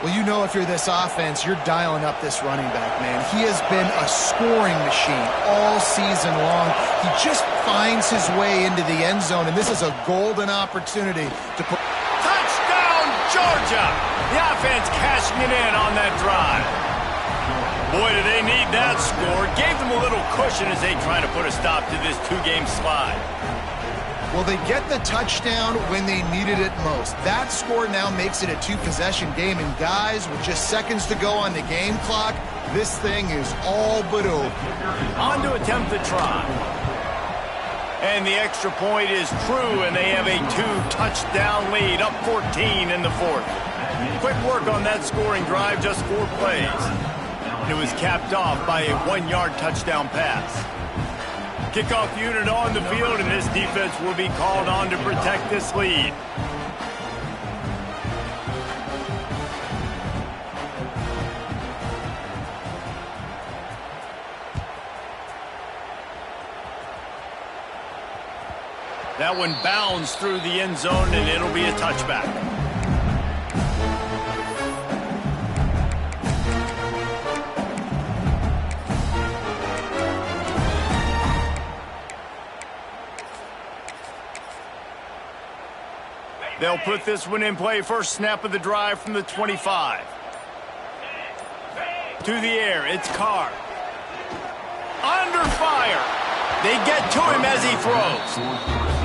S3: Well, you know if you're this offense, you're dialing up this running back, man. He has been a scoring machine all season long. He just finds his way into the end zone, and this is a golden opportunity to put...
S1: Touchdown, Georgia! The offense cashing it in on that drive. Boy, do they need that score. Gave them a little cushion as they try to put a stop to this 2-game slide.
S3: Well, they get the touchdown when they needed it most. That score now makes it a 2-possession game, and guys, with just seconds to go on the game clock, this thing is all but over.
S1: On to attempt the try. And the extra point is true, and they have a 2-touchdown lead, up 14 in the 4th. Quick work on that scoring drive, just 4 plays. And it was capped off by a 1-yard touchdown pass. Kickoff unit on the field, and this defense will be called on to protect this lead. That one bounds through the end zone, and it'll be a touchback. They'll put this one in play. First snap of the drive from the 25. To the air, it's Carr. Under fire. They get to him as he throws.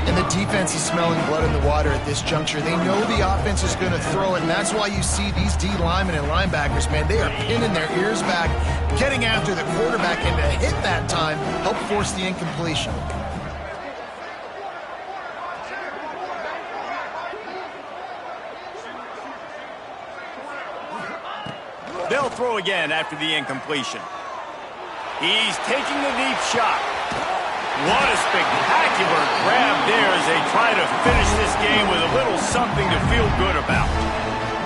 S3: And the defense is smelling blood in the water at this juncture. They know the offense is going to throw it, and that's why you see these D linemen and linebackers, man, they are pinning their ears back, getting after the quarterback, and to hit that time, help force the incompletion.
S1: They'll throw again after the incompletion. He's taking the deep shot. What a spectacular grab there as they try to finish this game with a little something to feel good about.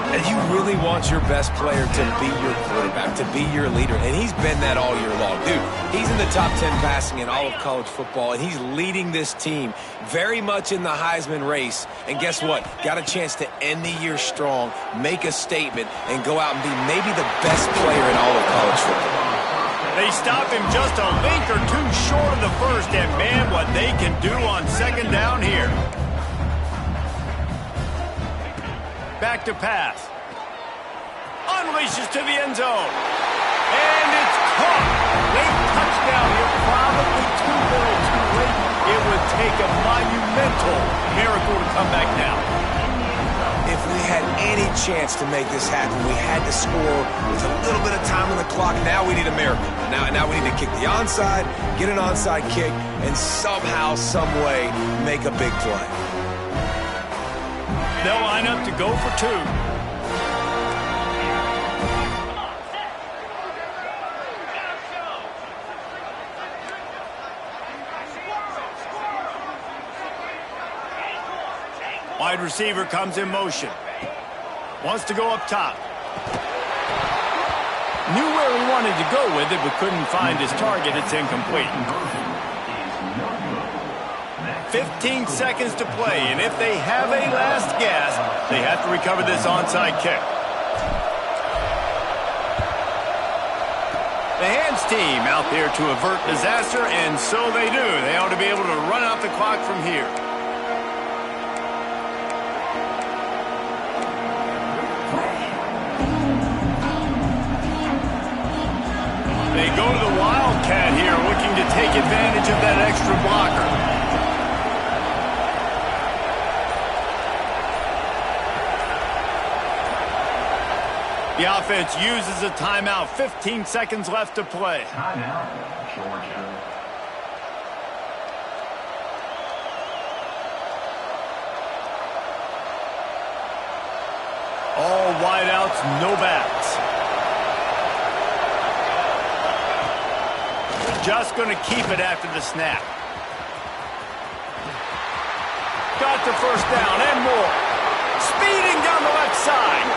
S2: And you really want your best player to be your quarterback, to be your leader. And he's been that all year long. Dude, he's in the top 10 passing in all of college football, and he's leading this team very much in the Heisman race. And guess what? Got a chance to end the year strong, make a statement, and go out and be maybe the best player in all of college football.
S1: They stop him just a link or two short of the first, and man, what they can do on second down here. Back to pass. Unleashes to the end zone. And it's caught. Late touchdown here, probably too little too late. It would take a monumental miracle to come back now.
S2: If we had any chance to make this happen, we had to score with a little bit of time on the clock. Now we need a miracle. Now we need to kick the onside, get an onside kick, and somehow, some way, make a big play.
S1: They'll line up to go for two. Wide receiver comes in motion. Wants to go up top. Knew where he wanted to go with it, but couldn't find his target. It's incomplete. 15 seconds to play, and if they have a last gasp, they have to recover this onside kick. The hands team out there to avert disaster, and so they do. They ought to be able to run out the clock from here. They go to the Wildcat here, looking to take advantage of that extra blocker. The offense uses a timeout. 15 seconds left to play.
S6: Timeout, Georgia.
S1: All wideouts, no backs. Just going to keep it after the snap. Got the first down and more. Speeding down the left side.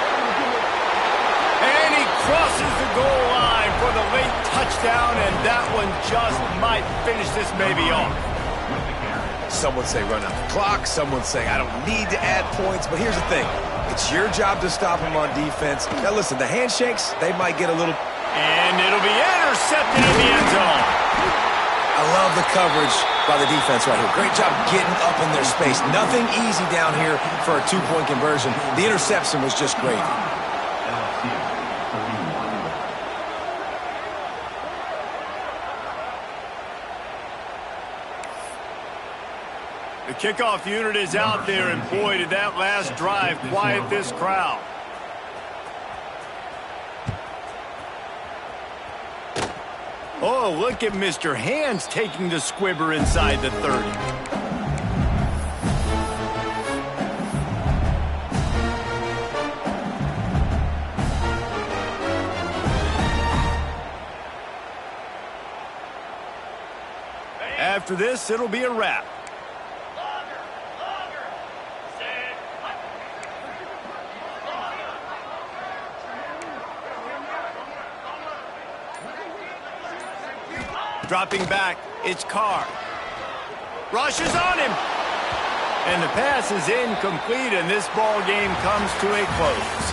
S1: And he crosses the goal line for the late touchdown, and that one just might finish this baby off.
S2: Some would say run out the clock. Some would say I don't need to add points. But here's the thing. It's your job to stop him on defense. Now, listen, the handshakes, they might get a little...
S1: And it'll be intercepted in the end zone.
S2: I love the coverage by the defense right here. Great job getting up in their space. Nothing easy down here for a two-point conversion. The interception was just great.
S1: The kickoff unit is out there, and boy, did that last drive quiet this crowd. Oh, look at Mr. Hands taking the squibber inside the 30. After this, it'll be a wrap. Dropping back, it's Carr. Rushes on him. And the pass is incomplete, and this ball game comes to a close.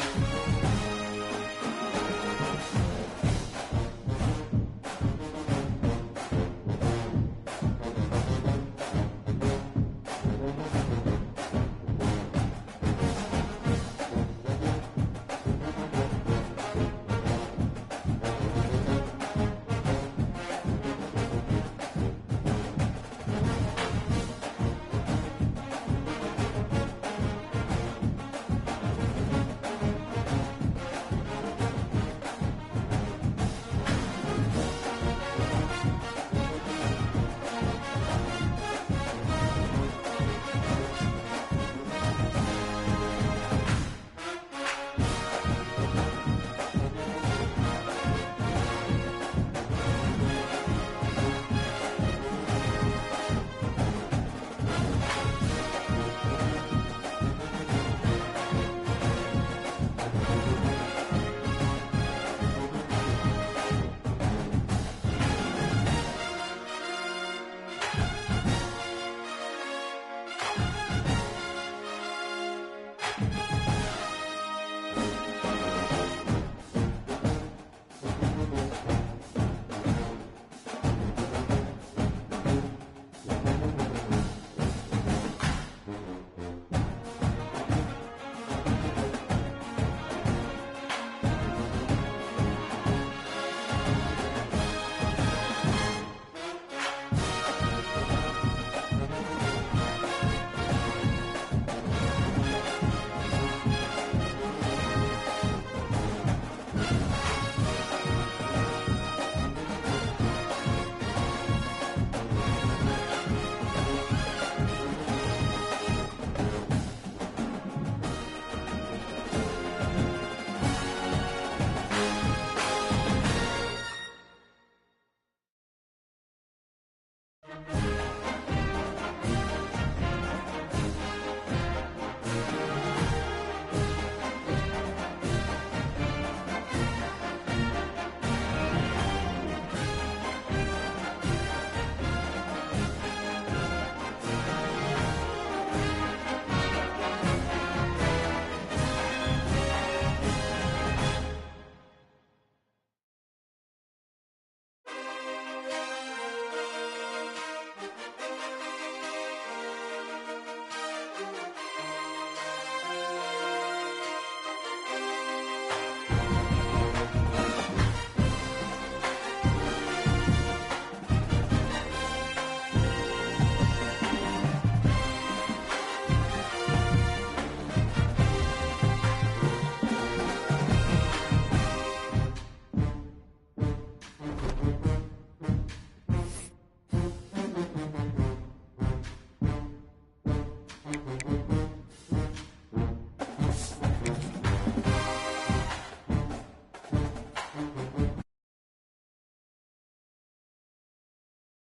S3: Bye.